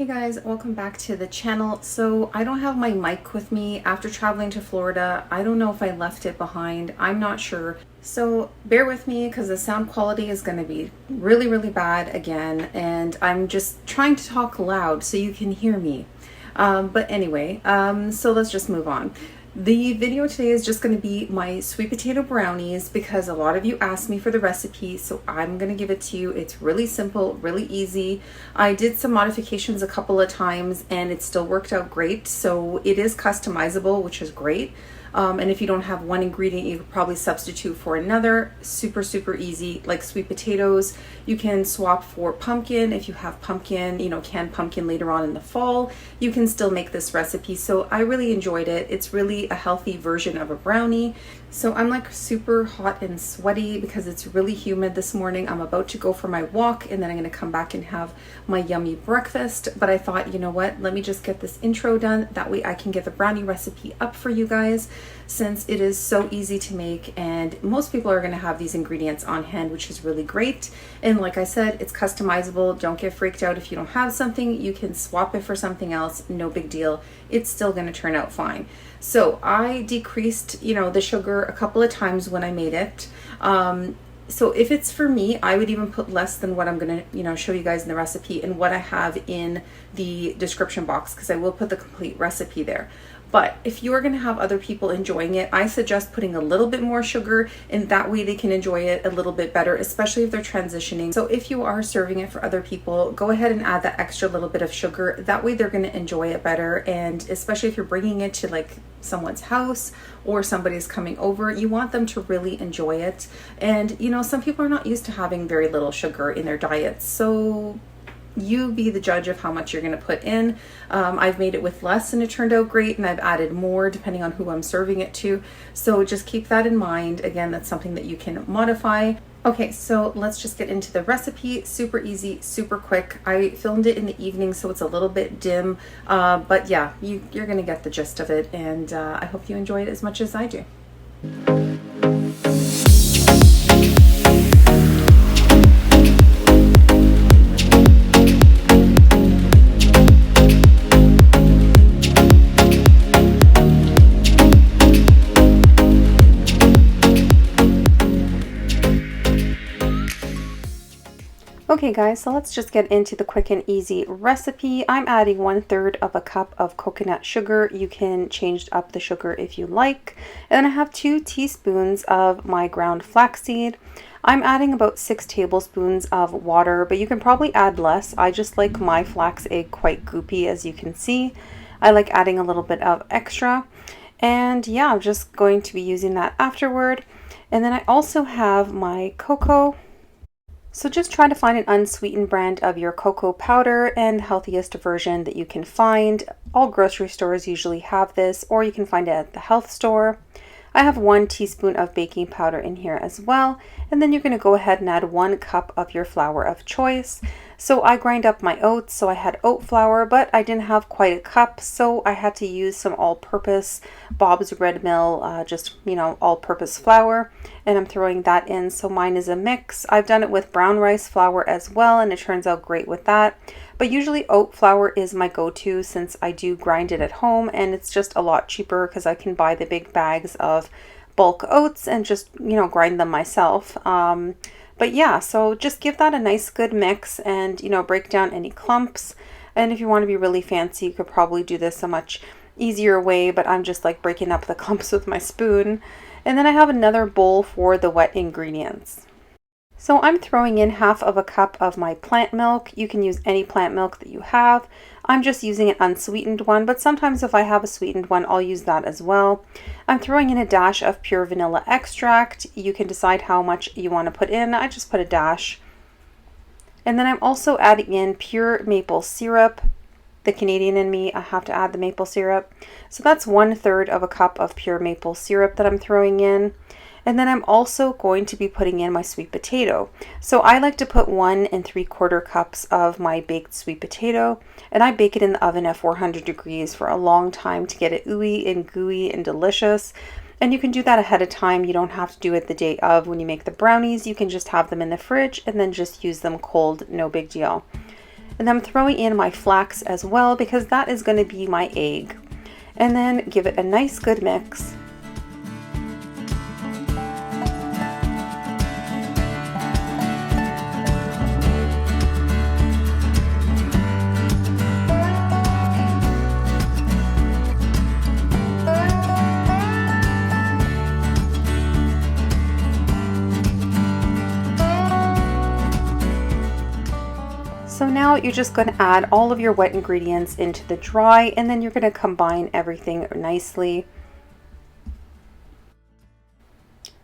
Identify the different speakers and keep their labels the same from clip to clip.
Speaker 1: Hey guys, welcome back to the channel. So I don't have my mic with me after traveling to Florida. I don't know if I left it behind. I'm not sure. So bear with me because the sound quality is going to be really bad again. And I'm just trying to talk loud so you can hear me. But anyway, so let's just move on. The video today is just going to be my sweet potato brownies because a lot of you asked me for the recipe, so I'm going to give it to you. It's really simple, really easy. I did some modifications a couple of times and it still worked out great. So it is customizable, which is great. And if you don't have one ingredient, you could probably substitute for another. Super easy. Like sweet potatoes, you can swap for pumpkin. If you have pumpkin, canned pumpkin later on in the fall, you can still make this recipe. So I really enjoyed it. It's really a healthy version of a brownie. So I'm like super hot and sweaty because it's really humid this morning. I'm about to go for my walk and then I'm going to come back and have my yummy breakfast. But I thought, you know what, let me just get this intro done. That way I can get the brownie recipe up for you guys, since it is so easy to make and most people are going to have these ingredients on hand, which is really great. And like I said, it's customizable. Don't get freaked out if you don't have something. You can swap it for something else. No big deal. It's still going to turn out fine. So I decreased, the sugar a couple of times when I made it. So if it's for me, I would even put less than what I'm going to, show you guys in the recipe and what I have in the description box, because I will put the complete recipe there. But if you are going to have other people enjoying it, I suggest putting a little bit more sugar, and that way they can enjoy it a little bit better, especially if they're transitioning. So if you are serving it for other people, go ahead and add that extra little bit of sugar. That way they're going to enjoy it better. And especially if you're bringing it to like someone's house or somebody's coming over, you want them to really enjoy it. And some people are not used to having very little sugar in their diets. So you be the judge of how much you're going to put in. I've made it with less and it turned out great, and I've added more depending on who I'm serving it to. So just keep that in mind. Again, that's something that you can modify. Okay, so let's just get into the recipe. Super easy, super quick. I filmed it in the evening, so it's a little bit dim. But yeah, you're going to get the gist of it, and I hope you enjoy it as much as I do. Okay guys, so let's just get into the quick and easy recipe. I'm adding 1/3 of a cup of coconut sugar. You can change up the sugar if you like. And then I have 2 teaspoons of my ground flaxseed. I'm adding about 6 tablespoons of water, but you can probably add less. I just like my flax egg quite goopy, as you can see. I like adding a little bit of extra. And yeah, I'm just going to be using that afterward. And then I also have my cocoa. So just try to find an unsweetened brand of your cocoa powder and healthiest version that you can find. All grocery stores usually have this, or you can find it at the health store. I have 1 teaspoon of baking powder in here as well. And then you're going to go ahead and add 1 cup of your flour of choice. So I grind up my oats, so I had oat flour, but I didn't have quite a cup, so I had to use some all-purpose Bob's Red Mill, just, all-purpose flour, and I'm throwing that in. So mine is a mix. I've done it with brown rice flour as well, and it turns out great with that. But usually oat flour is my go-to since I do grind it at home, and it's just a lot cheaper because I can buy the big bags of bulk oats and just, grind them myself. But yeah, so just give that a nice good mix and, break down any clumps. And if you want to be really fancy, you could probably do this a much easier way, but I'm just like breaking up the clumps with my spoon. And then I have another bowl for the wet ingredients. So I'm throwing in 1/2 cup of my plant milk. You can use any plant milk that you have. I'm just using an unsweetened one, but sometimes if I have a sweetened one, I'll use that as well. I'm throwing in a dash of pure vanilla extract. You can decide how much you want to put in. I just put a dash. And then I'm also adding in pure maple syrup. The Canadian in me, I have to add the maple syrup. So that's 1/3 of a cup of pure maple syrup that I'm throwing in. And then I'm also going to be putting in my sweet potato. So I like to put 1 3/4 cups of my baked sweet potato, and I bake it in the oven at 400 degrees for a long time to get it ooey and gooey and delicious. And you can do that ahead of time. You don't have to do it the day of when you make the brownies. You can just have them in the fridge and then just use them cold, no big deal. And I'm throwing in my flax as well because that is going to be my egg. And then give it a nice good mix. So now you're just going to add all of your wet ingredients into the dry, and then you're going to combine everything nicely.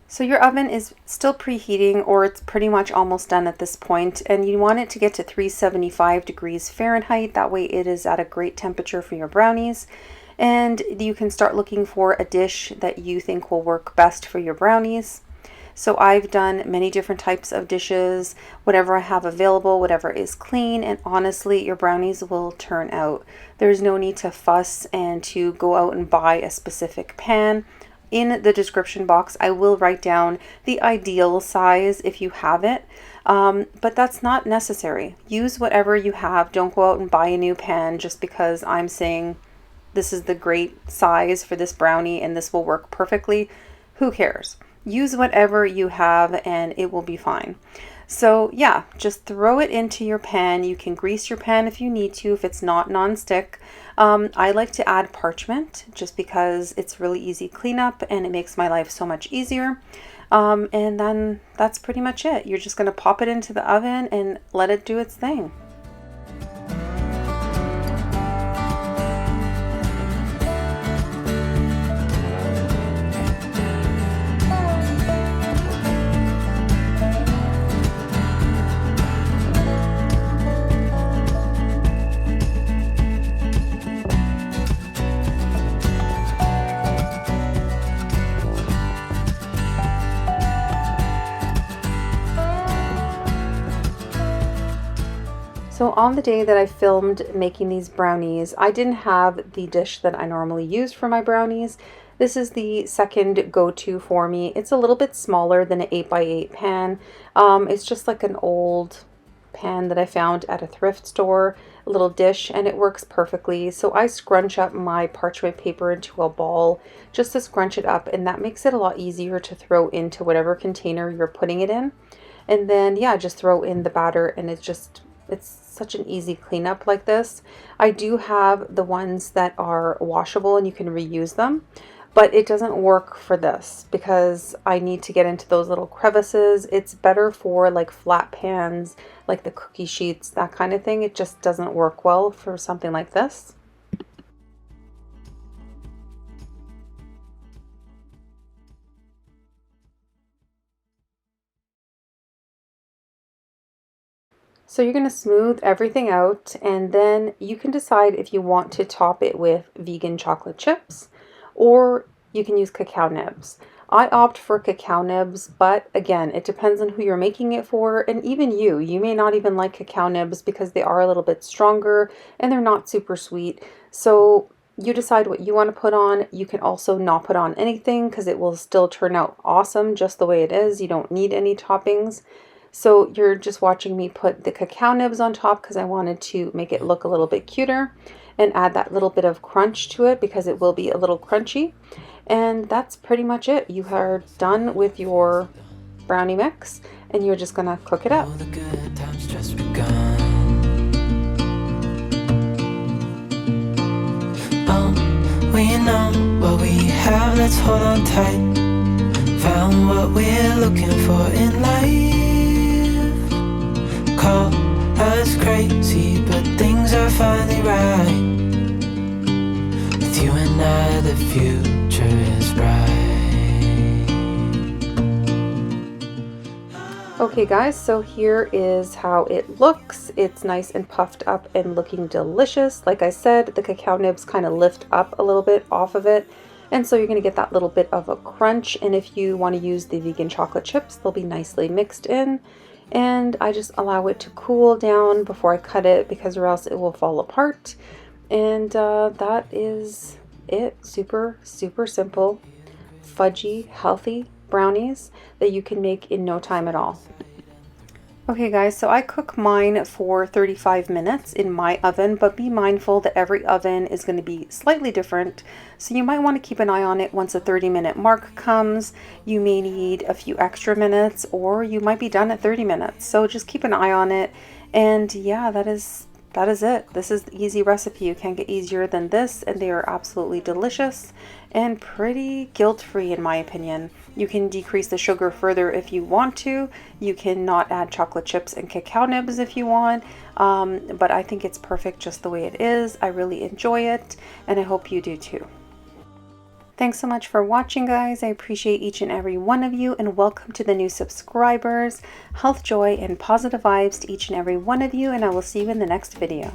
Speaker 1: So your oven is still preheating, or it's pretty much almost done at this point, and you want it to get to 375 degrees Fahrenheit. That way it is at a great temperature for your brownies. And you can start looking for a dish that you think will work best for your brownies. So I've done many different types of dishes, whatever I have available, whatever is clean, and honestly, your brownies will turn out. There's no need to fuss and to go out and buy a specific pan. In the description box, I will write down the ideal size if you have it, but that's not necessary. Use whatever you have. Don't go out and buy a new pan just because I'm saying this is the great size for this brownie and this will work perfectly. Who cares? Use whatever you have and it will be fine. So yeah, just throw it into your pan. You can grease your pan if you need to, if it's not non-stick. I like to add parchment just because it's really easy cleanup and it makes my life so much easier. And then that's pretty much it. You're just going to pop it into the oven and let it do its thing. So on the day that I filmed making these brownies, I didn't have the dish that I normally use for my brownies. This is the second go-to for me. It's a little bit smaller than an 8x8 pan. It's just like an old pan that I found at a thrift store, a little dish, and it works perfectly. So I scrunch up my parchment paper into a ball just to scrunch it up, and that makes it a lot easier to throw into whatever container you're putting it in. And then yeah, just throw in the batter, and it's such an easy cleanup like this. I do have the ones that are washable and you can reuse them, but it doesn't work for this because I need to get into those little crevices. It's better for like flat pans, like the cookie sheets, that kind of thing. It just doesn't work well for something like this. So you're going to smooth everything out, and then you can decide if you want to top it with vegan chocolate chips or you can use cacao nibs. I opt for cacao nibs, but again, it depends on who you're making it for, and even you may not even like cacao nibs because they are a little bit stronger and they're not super sweet. So you decide what you want to put on. You can also not put on anything because it will still turn out awesome just the way it is. You don't need any toppings. So you're just watching me put the cacao nibs on top because I wanted to make it look a little bit cuter and add that little bit of crunch to it because it will be a little crunchy. And that's pretty much it. You are done with your brownie mix and you're just gonna cook it up.
Speaker 2: We know what we have, let's hold on tight. Found what we're looking for in life. Call us crazy, but things are finally right. With you and I, the future is bright.
Speaker 1: Okay guys, so here is how it looks. It's nice and puffed up and looking delicious. Like I said, the cacao nibs kind of lift up a little bit off of it. And so you're going to get that little bit of a crunch. And if you want to use the vegan chocolate chips, they'll be nicely mixed in. And I just allow it to cool down before I cut it because or else it will fall apart. And that is it. Super, super simple, fudgy, healthy brownies that you can make in no time at all. Okay guys, so I cook mine for 35 minutes in my oven, but be mindful that every oven is going to be slightly different. So you might want to keep an eye on it once the 30-minute mark comes. You may need a few extra minutes, or you might be done at 30 minutes. So just keep an eye on it. And yeah, that is it. This is the easy recipe. You can't get easier than this, and they are absolutely delicious and pretty guilt-free in my opinion. You can decrease the sugar further if you want to. You can not add chocolate chips and cacao nibs if you want, but I think it's perfect just the way it is. I really enjoy it, and I hope you do too. Thanks so much for watching, guys. I appreciate each and every one of you, and welcome to the new subscribers. Health, joy, and positive vibes to each and every one of you, and I will see you in the next video.